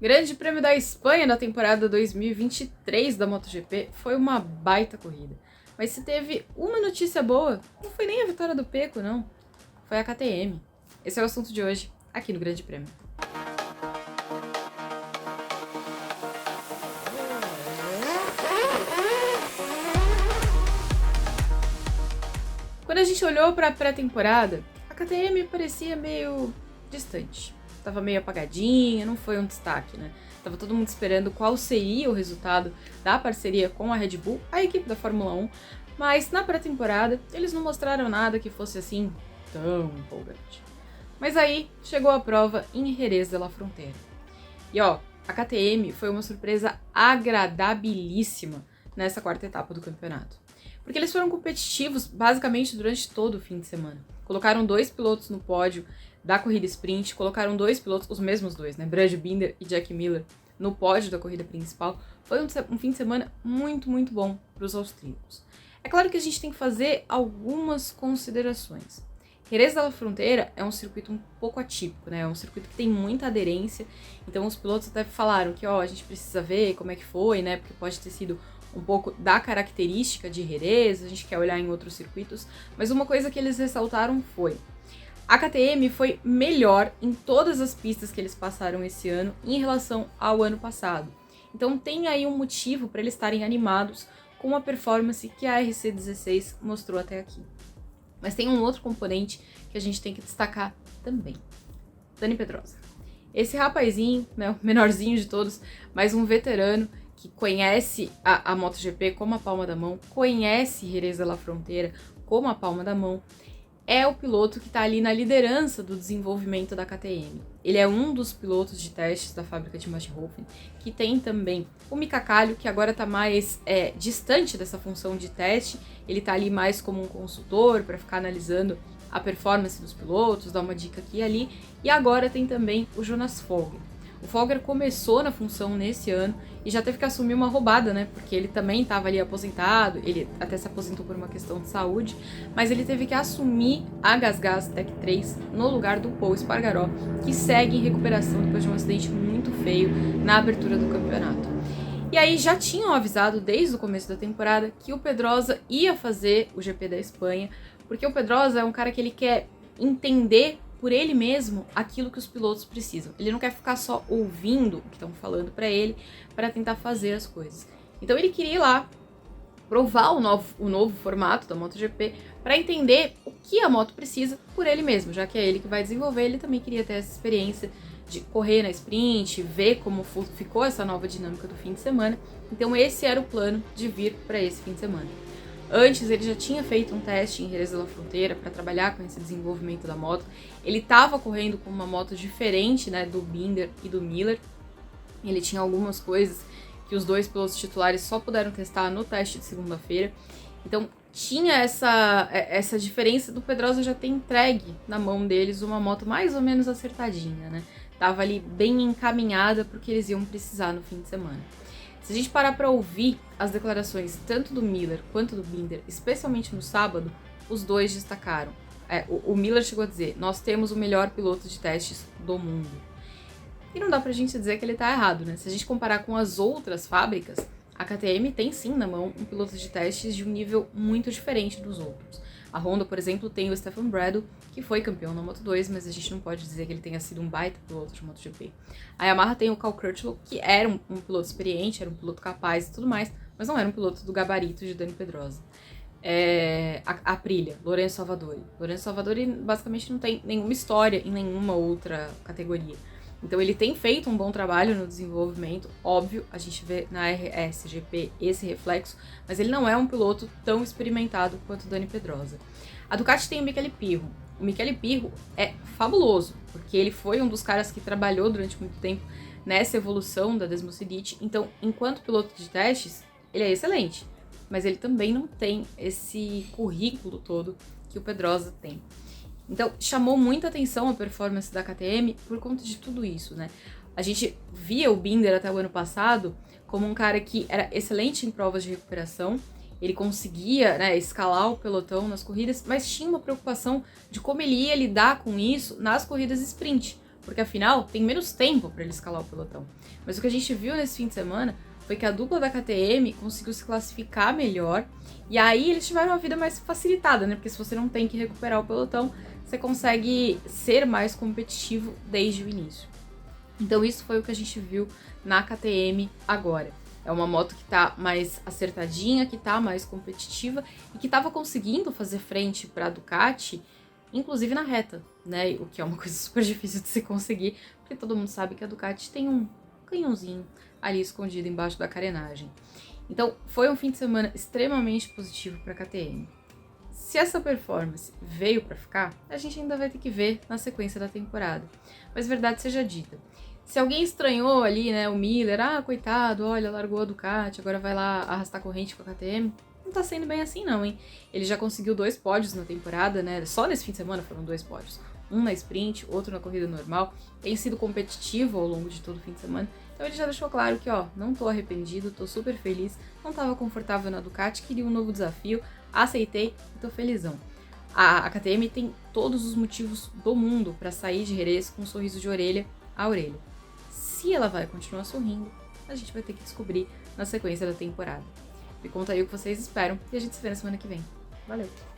Grande Prêmio da Espanha na temporada 2023 da MotoGP foi uma baita corrida. Mas se teve uma notícia boa, não foi nem a vitória do Pecco, não. Foi a KTM. Esse é o assunto de hoje, aqui no Grande Prêmio. Quando a gente olhou para a pré-temporada, a KTM parecia meio distante. Tava meio apagadinha, não foi um destaque, né? Tava todo mundo esperando qual seria o resultado da parceria com a Red Bull, a equipe da Fórmula 1, mas na pré-temporada eles não mostraram nada que fosse assim tão empolgante. Mas aí chegou a prova em Jerez de la Frontera. E ó, a KTM foi uma surpresa agradabilíssima nessa quarta etapa do campeonato. Porque eles foram competitivos basicamente durante todo o fim de semana. Colocaram 2 pilotos no pódio da corrida sprint, colocaram 2 pilotos, os mesmos 2, né, Brad Binder e Jack Miller, no pódio da corrida principal. Foi um fim de semana muito, muito bom para os austríacos. É claro que a gente tem que fazer algumas considerações. Jerez de la Frontera é um circuito um pouco atípico, né? É um circuito que tem muita aderência, então os pilotos até falaram que a gente precisa ver como é que foi, né? Porque pode ter sido um pouco da característica de Jerez, a gente quer olhar em outros circuitos, mas uma coisa que eles ressaltaram foi: a KTM foi melhor em todas as pistas que eles passaram esse ano em relação ao ano passado. Então tem aí um motivo para eles estarem animados com a performance que a RC16 mostrou até aqui. Mas tem um outro componente que a gente tem que destacar também. Dani Pedrosa. Esse rapazinho, né, o menorzinho de todos, mas um veterano que conhece a MotoGP como a palma da mão, conhece Jerez de la Frontera como a palma da mão, é o piloto que está ali na liderança do desenvolvimento da KTM. Ele é um dos pilotos de testes da fábrica de Maschhofen, que tem também o Mika Kallio, que agora está mais distante dessa função de teste. Ele está ali mais como um consultor para ficar analisando a performance dos pilotos, dar uma dica aqui e ali. E agora tem também o Jonas Folger. O Folger começou na função nesse ano e já teve que assumir uma roubada, né? Porque ele também estava ali aposentado, ele até se aposentou por uma questão de saúde, mas ele teve que assumir a GasGas Tech 3 no lugar do Pol Espargaró, que segue em recuperação depois de um acidente muito feio na abertura do campeonato. E aí já tinham avisado desde o começo da temporada que o Pedrosa ia fazer o GP da Espanha, porque o Pedrosa é um cara que ele quer entender por ele mesmo aquilo que os pilotos precisam. Ele não quer ficar só ouvindo o que estão falando para ele para tentar fazer as coisas. Então ele queria ir lá provar o novo formato da MotoGP para entender o que a moto precisa por ele mesmo, já que é ele que vai desenvolver. Ele também queria ter essa experiência de correr na sprint, ver como ficou essa nova dinâmica do fim de semana. Então esse era o plano de vir para esse fim de semana. Antes ele já tinha feito um teste em Jerez de la Frontera para trabalhar com esse desenvolvimento da moto. Ele estava correndo com uma moto diferente, né, do Binder e do Miller. Ele tinha algumas coisas que os 2 pilotos titulares só puderam testar no teste de segunda-feira. Então tinha essa diferença do Pedrosa já ter entregue na mão deles uma moto mais ou menos acertadinha, né? Tava ali bem encaminhada para o que eles iam precisar no fim de semana. Se a gente parar para ouvir as declarações tanto do Miller quanto do Binder, especialmente no sábado, os dois destacaram. O Miller chegou a dizer: nós temos o melhor piloto de testes do mundo. E não dá pra gente dizer que ele tá errado, né? Se a gente comparar com as outras fábricas, a KTM tem sim na mão um piloto de testes de um nível muito diferente dos outros. A Honda, por exemplo, tem o Stefan Bradl, que foi campeão na Moto2, mas a gente não pode dizer que ele tenha sido um baita piloto de MotoGP. A Yamaha tem o Cal Crutchlow, que era um piloto experiente, era um piloto capaz e tudo mais, mas não era um piloto do gabarito de Dani Pedrosa. A Aprilia, Lorenzo Savadori. Lorenzo Savadori basicamente não tem nenhuma história em nenhuma outra categoria. Então ele tem feito um bom trabalho no desenvolvimento, óbvio, a gente vê na RSGP esse reflexo, mas ele não é um piloto tão experimentado quanto o Dani Pedrosa. A Ducati tem o Michele Pirro. O Michele Pirro é fabuloso, porque ele foi um dos caras que trabalhou durante muito tempo nessa evolução da Desmosedici, então enquanto piloto de testes, ele é excelente, mas ele também não tem esse currículo todo que o Pedrosa tem. Então, chamou muita atenção a performance da KTM por conta de tudo isso, né? A gente via o Binder até o ano passado como um cara que era excelente em provas de recuperação, ele conseguia, né, escalar o pelotão nas corridas, mas tinha uma preocupação de como ele ia lidar com isso nas corridas sprint, porque afinal tem menos tempo para ele escalar o pelotão. Mas o que a gente viu nesse fim de semana foi que a dupla da KTM conseguiu se classificar melhor, e aí eles tiveram uma vida mais facilitada, né? Porque se você não tem que recuperar o pelotão, você consegue ser mais competitivo desde o início. Então isso foi o que a gente viu na KTM agora. É uma moto que tá mais acertadinha, que tá mais competitiva e que tava conseguindo fazer frente pra Ducati, inclusive na reta, né? O que é uma coisa super difícil de se conseguir, porque todo mundo sabe que a Ducati tem um canhãozinho ali escondido embaixo da carenagem. Então foi um fim de semana extremamente positivo pra KTM. Se essa performance veio pra ficar, a gente ainda vai ter que ver na sequência da temporada. Mas verdade seja dita, se alguém estranhou ali, né, o Miller, coitado, olha, largou a Ducati, agora vai lá arrastar corrente com a KTM, não tá sendo bem assim não, hein? Ele já conseguiu 2 pódios na temporada, né, só nesse fim de semana foram 2 pódios. Um na sprint, outro na corrida normal, tem sido competitivo ao longo de todo o fim de semana, então ele já deixou claro que, não tô arrependido, tô super feliz, não tava confortável na Ducati, queria um novo desafio, aceitei e tô felizão. A KTM tem todos os motivos do mundo para sair de Jerez com um sorriso de orelha a orelha. Se ela vai continuar sorrindo, a gente vai ter que descobrir na sequência da temporada. Me conta aí o que vocês esperam e a gente se vê na semana que vem. Valeu!